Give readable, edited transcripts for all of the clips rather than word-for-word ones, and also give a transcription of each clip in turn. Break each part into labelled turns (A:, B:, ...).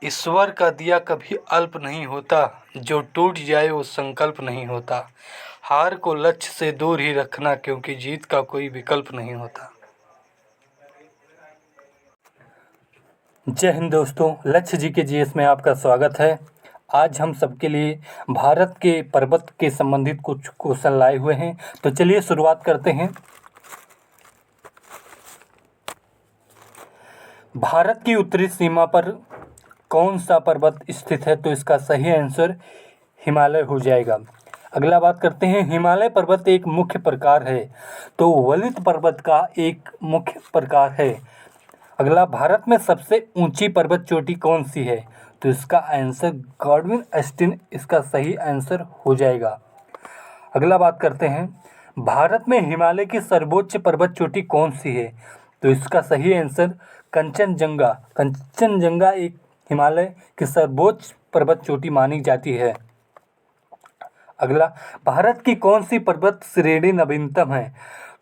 A: ईश्वर का दिया कभी अल्प नहीं होता, जो टूट जाए वो संकल्प नहीं होता। हार को लक्ष्य से दूर ही रखना, क्योंकि जीत का कोई विकल्प नहीं होता। जय हिंद दोस्तों, लक्ष्य जी के जीएस में आपका स्वागत है। आज हम सबके लिए भारत के पर्वत के संबंधित कुछ क्वेश्चन लाए हुए हैं, तो चलिए शुरुआत करते हैं। भारत की उत्तरी सीमा पर कौन सा पर्वत स्थित है? तो इसका सही आंसर हिमालय हो जाएगा। अगला बात करते हैं, हिमालय पर्वत एक मुख्य प्रकार है, तो वलित पर्वत का एक मुख्य प्रकार है। अगला, भारत में सबसे ऊंची पर्वत चोटी कौन सी है? तो इसका आंसर गॉडविन अस्टिन इसका सही आंसर हो जाएगा। अगला बात करते हैं, भारत में हिमालय की सर्वोच्च पर्वत चोटी कौन सी है? तो इसका सही आंसर कंचनजंगा। कंचनजंगा एक हिमालय की सर्वोच्च पर्वत चोटी मानी जाती है। अगला, भारत की कौन सी पर्वत श्रेणी नवीनतम है?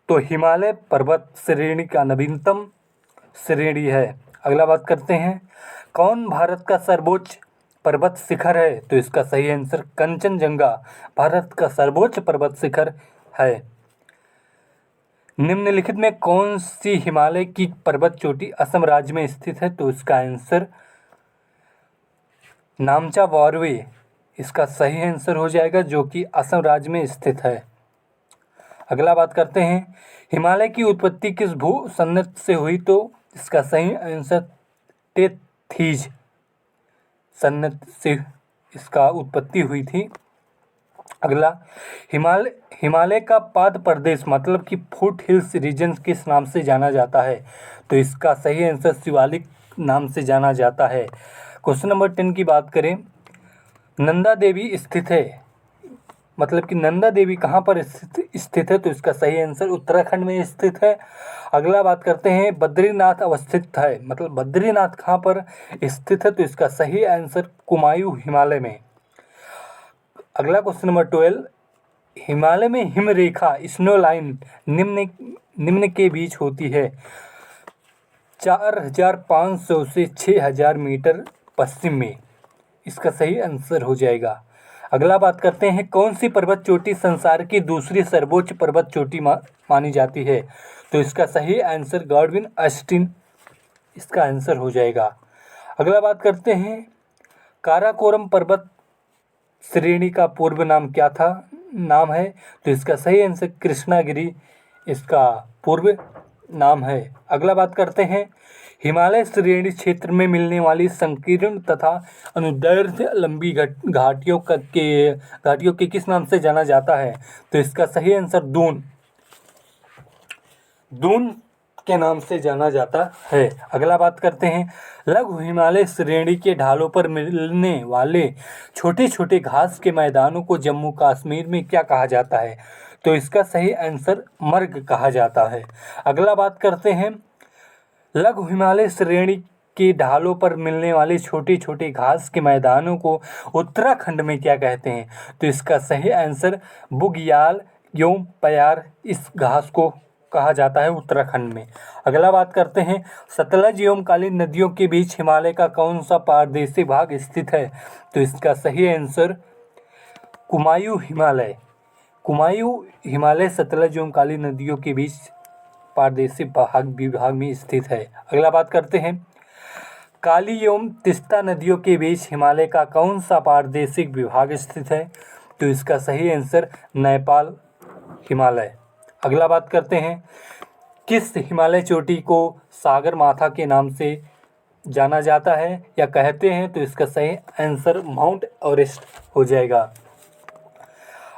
A: तो हिमालय पर्वत श्रेणी का नवीनतम श्रेणी है। अगला बात करते हैं, कौन भारत का सर्वोच्च पर्वत शिखर है? तो इसका सही आंसर कंचनजंगा भारत का सर्वोच्च पर्वत शिखर है। निम्नलिखित में कौन सी हिमालय की पर्वत चोटी असम राज्य में स्थित है? तो इसका आंसर नामचा वॉरवे इसका सही आंसर हो जाएगा, जो कि असम राज्य में स्थित है। अगला बात करते हैं, हिमालय की उत्पत्ति किस भू सन्नत से हुई? तो इसका सही आंसर टेथीज सन्नत से इसका उत्पत्ति हुई थी। अगला, हिमालय का पाद प्रदेश मतलब कि फुट हिल्स रीजन किस नाम से जाना जाता है? तो इसका सही आंसर शिवालिक नाम से जाना जाता है। क्वेश्चन नंबर 10 की बात करें, नंदा देवी स्थित है, मतलब कि नंदा देवी कहाँ पर स्थित है? तो इसका सही आंसर उत्तराखंड में स्थित है। अगला बात करते हैं, बद्रीनाथ अवस्थित है, मतलब बद्रीनाथ कहाँ पर स्थित है? तो इसका सही आंसर कुमायूं हिमालय में। अगला क्वेश्चन नंबर 12, हिमालय में हिमरेखा स्नो लाइन निम्न के बीच होती है। 4500 से 6000 मीटर पश्चिम में। इसका सही आंसर हो जाएगा। अगला बात करते हैं, कौन सी पर्वत चोटी संसार की दूसरी सर्वोच्च पर्वत चोटी मानी जाती है? तो इसका सही आंसर गॉडविन अस्टिन इसका आंसर हो जाएगा। अगला बात करते हैं, काराकोरम पर्वत श्रेणी का पूर्व नाम क्या था नाम है? तो इसका सही आंसर कृष्णागिरी इसका पूर्व नाम है। अगला बात करते हैं, हिमालय श्रेणी क्षेत्र में मिलने वाली संकीर्ण तथा अनुदैर्ध्य लंबी घाटियों के किस नाम से जाना जाता है? तो इसका सही आंसर दून के नाम से जाना जाता है। अगला बात करते हैं, लघु हिमालय श्रेणी के ढालों पर मिलने वाले छोटे छोटे घास के मैदानों को जम्मू कश्मीर में क्या कहा जाता है? तो इसका सही आंसर मर्ग कहा जाता है। अगला बात करते हैं, लघु हिमालय श्रेणी के ढालों पर मिलने वाले छोटे छोटे घास के मैदानों को उत्तराखंड में क्या कहते हैं? तो इसका सही आंसर बुग्याल एवं प्यार इस घास को कहा जाता है उत्तराखंड में। अगला बात करते हैं, सतलज एवं कालीन नदियों के बीच हिमालय का कौन सा पारदेशी भाग स्थित है? तो इसका सही आंसर कुमायूं हिमालय सतलज एवं कालीन नदियों के बीच पारदेशी विभाग में स्थित है। अगला बात करते हैं, काली एवं तिस्ता नदियों के बीच हिमालय का कौन सा पारदेशिक विभाग स्थित है? तो इसका सही आंसर नेपाल हिमालय। अगला बात करते हैं, किस हिमालय चोटी को सागर माथा के नाम से जाना जाता है या कहते हैं? तो इसका सही आंसर माउंट एवरेस्ट हो जाएगा।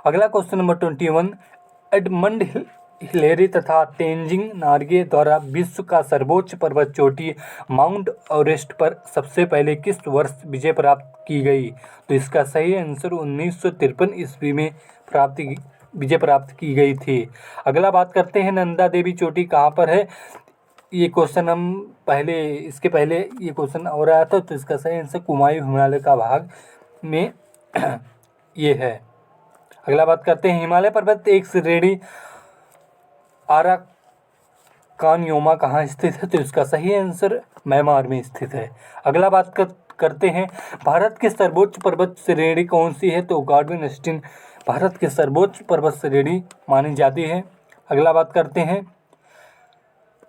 A: अगला क्वेश्चन नंबर 21, एडमंड हिलेरी तथा तेंजिंग नार्गे द्वारा विश्व का सर्वोच्च पर्वत चोटी माउंट एवरेस्ट पर सबसे पहले किस वर्ष विजय प्राप्त की गई? तो इसका सही आंसर 1953 ईस्वी में विजय प्राप्त की गई थी। अगला बात करते हैं, नंदा देवी चोटी कहाँ पर है? ये क्वेश्चन इसके पहले ये क्वेश्चन और आया था, तो इसका सही आंसर कुमायूं हिमालय का भाग में ये है। अगला बात करते हैं, हिमालय पर्वत एक श्रेणी आराकानयोमा कहाँ स्थित है? तो इसका सही आंसर म्यांमार में स्थित है। अगला बात करते हैं, भारत की सर्वोच्च पर्वत श्रेणी कौन सी है? तो गॉडविन एस्टीन भारत की सर्वोच्च पर्वत श्रेणी मानी जाती है। अगला बात करते हैं,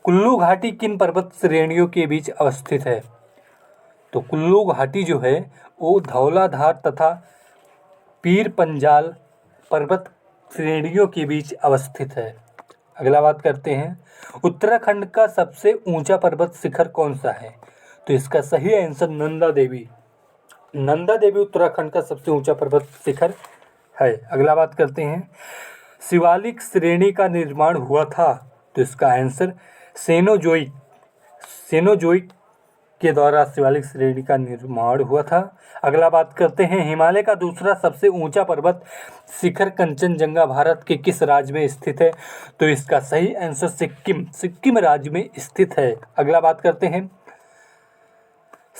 A: कुल्लू घाटी किन पर्वत श्रेणियों के बीच अवस्थित है? तो कुल्लू घाटी जो है वो धौलाधार तथा पीर पंजाल पर्वत श्रेणियों के बीच अवस्थित है। अगला बात करते हैं, उत्तराखंड का सबसे ऊंचा पर्वत शिखर कौन सा है? तो इसका सही आंसर नंदा देवी। नंदा देवी उत्तराखंड का सबसे ऊंचा पर्वत शिखर है। अगला बात करते हैं, शिवालिक श्रेणी का निर्माण हुआ था? तो इसका आंसर सेनोजोइक के द्वारा शिवालिक श्रेणी का निर्माण हुआ था। अगला बात करते हैं, हिमालय का दूसरा सबसे ऊंचा पर्वत शिखर कंचनजंगा भारत के किस राज्य में स्थित है? तो इसका सही आंसर सिक्किम राज्य में स्थित है। अगला बात करते हैं,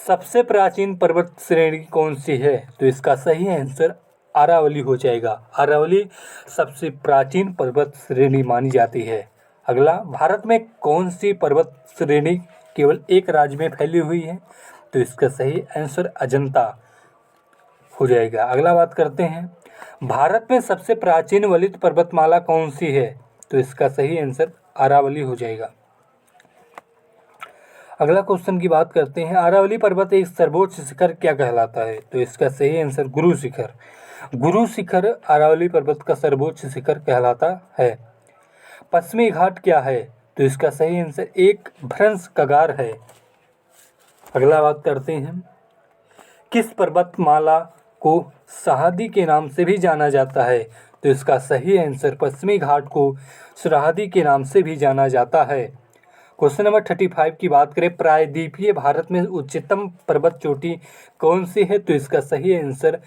A: सबसे प्राचीन पर्वत श्रेणी कौन सी है? तो इसका सही आंसर अरावली हो जाएगा। अरावली सबसे प्राचीन पर्वत श्रेणी मानी जाती है। अगला, भारत में कौन सी पर्वत श्रेणी केवल एक राज्य में फैली हुई है? तो इसका सही आंसर अजंता हो जाएगा। अगला बात करते हैं, भारत में सबसे प्राचीन वलित पर्वतमाला कौन सी है? तो इसका सही आंसर अरावली हो जाएगा। अगला क्वेश्चन की बात करते हैं, अरावली पर्वत एक सर्वोच्च शिखर क्या कहलाता है? तो इसका सही आंसर गुरु शिखर। गुरु शिखर अरावली पर्वत का सर्वोच्च शिखर कहलाता है। पश्चिमी घाट क्या है? तो इसका सही आंसर एक भ्रंश कगार है। अगला बात करते हैं, किस पर्वतमाला को सहादी के नाम से भी जाना जाता है? तो इसका सही आंसर पश्चिमी घाट को सहादी के नाम से भी जाना जाता है। क्वेश्चन नंबर 35 की बात करें, प्रायद्वीपीय भारत में उच्चतम पर्वत चोटी कौन सी है? तो इसका सही आंसर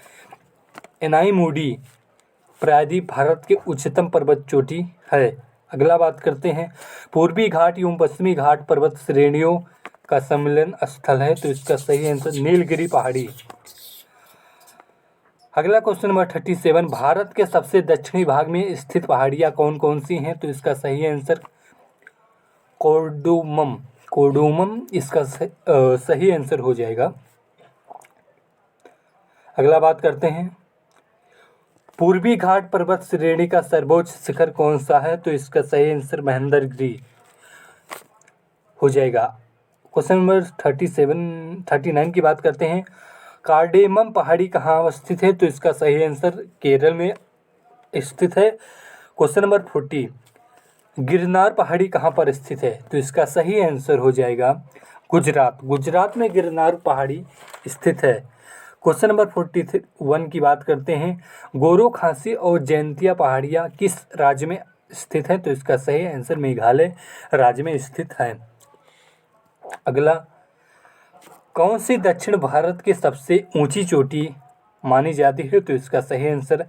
A: एनाईमुडी प्रायद्वीप भारत के उच्चतम पर्वत चोटी है। अगला बात करते हैं, पूर्वी घाट एवं पश्चिमी घाट पर्वत श्रेणियों का सम्मिलन स्थल है? तो इसका सही आंसर नीलगिरी पहाड़ी। अगला क्वेश्चन नंबर 37, भारत के सबसे दक्षिणी भाग में स्थित पहाड़ियाँ कौन कौन सी हैं? तो इसका सही आंसर कोर्डोमम इसका सही आंसर हो जाएगा। अगला बात करते हैं, पूर्वी घाट पर्वत श्रेणी का सर्वोच्च शिखर कौन सा है? तो इसका सही आंसर महेंद्रगिरी हो जाएगा। क्वेश्चन नंबर 39 की बात करते हैं, कार्डेमम पहाड़ी कहाँ अवस्थित है? तो इसका सही आंसर केरल में स्थित है। क्वेश्चन नंबर 40, गिरनार पहाड़ी कहाँ पर स्थित है? तो इसका सही आंसर हो जाएगा गुजरात में गिरनार पहाड़ी स्थित है। क्वेश्चन नंबर 41 की बात करते हैं, गोरो खासी और जैंतिया पहाड़ियाँ किस राज्य में स्थित हैं? तो इसका सही आंसर मेघालय राज्य में स्थित है। अगला, कौन सी दक्षिण भारत की सबसे ऊंची चोटी मानी जाती है? तो इसका सही आंसर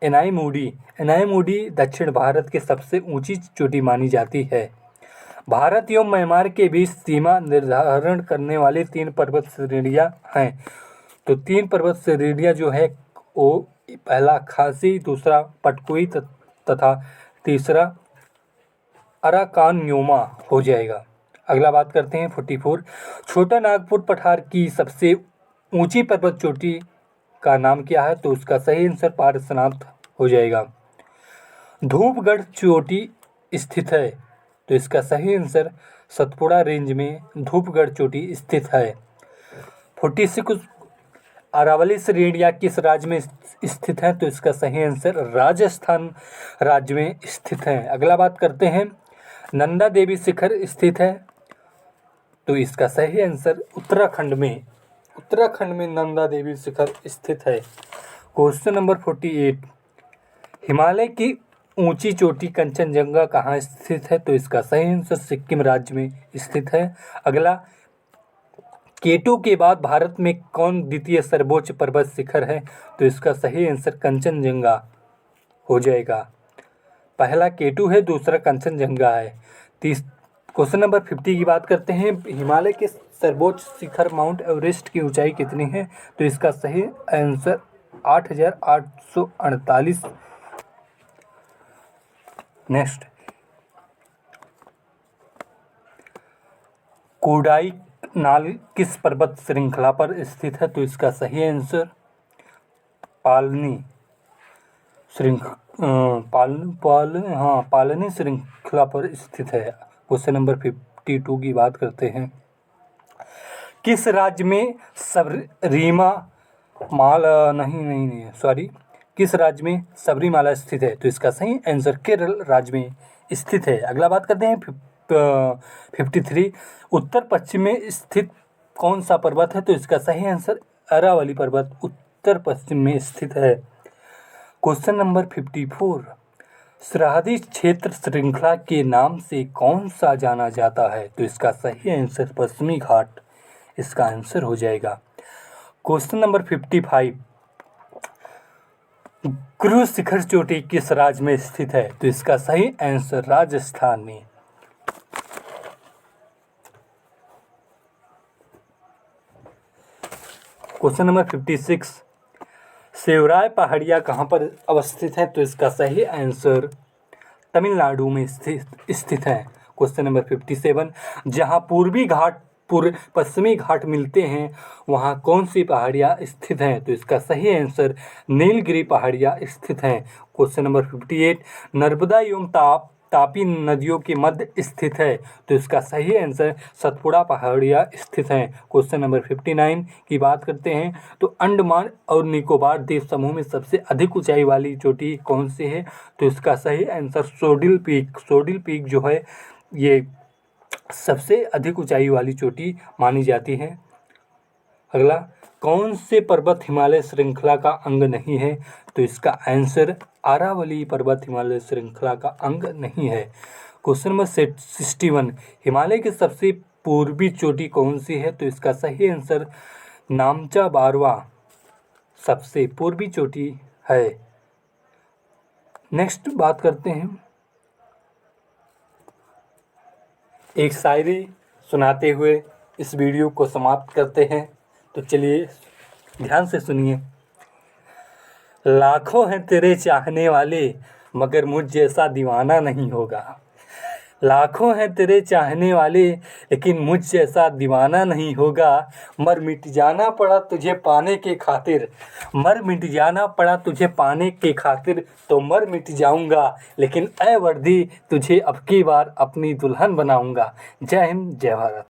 A: एनाईमुडी दक्षिण भारत की सबसे ऊंची चोटी मानी जाती है। भारत एवं म्यांमार के बीच सीमा निर्धारण करने वाली 3 पर्वत श्रेणियाँ हैं। तो 3 पर्वत श्रेणियाँ जो है वो पहला खासी, दूसरा पटकुई तथा तीसरा अराकानयोमा हो जाएगा। अगला बात करते हैं 44, छोटा नागपुर पठार की सबसे ऊंची पर्वत चोटी का नाम क्या है? तो उसका सही आंसर पारसनाथ हो जाएगा। धूपगढ़ चोटी स्थित है? तो इसका सही आंसर सतपुड़ा रेंज में धूपगढ़ चोटी स्थित है। 46, अरावली श्रेणियाँ किस राज्य में स्थित हैं? तो इसका सही आंसर राजस्थान राज्य में स्थित है। अगला बात करते हैं, नंदा देवी शिखर स्थित है? तो इसका सही आंसर उत्तराखंड में नंदा देवी शिखर स्थित है। क्वेश्चन नंबर 48, हिमालय की ऊंची चोटी कंचनजंगा कहाँ स्थित है? तो इसका सही आंसर सिक्किम राज्य में स्थित है। अगला, केटू के बाद भारत में कौन द्वितीय सर्वोच्च पर्वत शिखर है? तो इसका सही आंसर कंचनजंगा हो जाएगा। पहला केटू है, दूसरा कंचनजंगा है। क्वेश्चन नंबर 50 की बात करते हैं, हिमालय के सर्वोच्च शिखर माउंट एवरेस्ट की ऊंचाई कितनी है? तो इसका सही आंसर 8,848। नेक्स्ट, नाल किस पर्वत श्रृंखला पर स्थित है? तो इसका सही आंसर पालनी पालनी श्रृंखला पर स्थित है। क्वेश्चन नंबर 52 की बात करते हैं। किस राज्य में किस राज्य में सबरीमाला स्थित है? तो इसका सही आंसर केरल राज्य में स्थित है। अगला बात करते हैं 53। उत्तर पश्चिम में स्थित कौन सा पर्वत है? तो इसका सही आंसर अरावली पर्वत उत्तर पश्चिम में स्थित है। Question number 54। सरहदी क्षेत्र श्रृंखला के नाम से कौन सा जाना जाता है? तो इसका सही आंसर पश्चिमी घाट इसका आंसर हो जाएगा। Question number 55। गुरु शिखर चोटी किस राज्य में स्थित है? तो इसका सही आंसर राजस्थान में। Question number 56। सेवराय पहाड़ियाँ कहाँ पर अवस्थित है? तो इसका सही आंसर तमिलनाडु में स्थित है। Question number 57। जहाँ पश्चिमी घाट मिलते हैं वहाँ कौन सी पहाड़ियाँ स्थित हैं? तो इसका सही आंसर नीलगिरी पहाड़ियाँ स्थित हैं। Question number 58। नर्मदा एवं तापी नदियों के मध्य स्थित है। तो इसका सही आंसर सतपुड़ा पहाड़ियाँ स्थित हैं। क्वेश्चन नंबर 59 की बात करते हैं। तो अंडमान और निकोबार द्वीप समूह में सबसे अधिक ऊंचाई वाली चोटी कौन सी है? तो इसका सही आंसर सोडिल पीक जो है ये सबसे अधिक ऊंचाई वाली चोटी मानी जाती है। अगला, कौन से पर्वत हिमालय श्रृंखला का अंग नहीं है? तो इसका आंसर अरावली पर्वत हिमालय श्रृंखला का अंग नहीं है। Question number 61। हिमालय की सबसे पूर्वी चोटी कौन सी है? तो इसका सही आंसर नामचा बारवा सबसे पूर्वी चोटी है। नेक्स्ट बात करते हैं, एक शायरी सुनाते हुए इस वीडियो को समाप्त करते हैं। तो चलिए ध्यान से सुनिए। लाखों हैं तेरे चाहने वाले मगर मुझ जैसा दीवाना नहीं होगा। लाखों हैं तेरे चाहने वाले लेकिन मुझ जैसा दीवाना नहीं होगा। मर मिट जाना पड़ा तुझे पाने के खातिर, मर मिट जाना पड़ा तुझे पाने के खातिर तो मर मिट जाऊंगा, लेकिन ऐ वर्दी तुझे अब की बार अपनी दुल्हन बनाऊंगा। जय हिंद, जय भारत।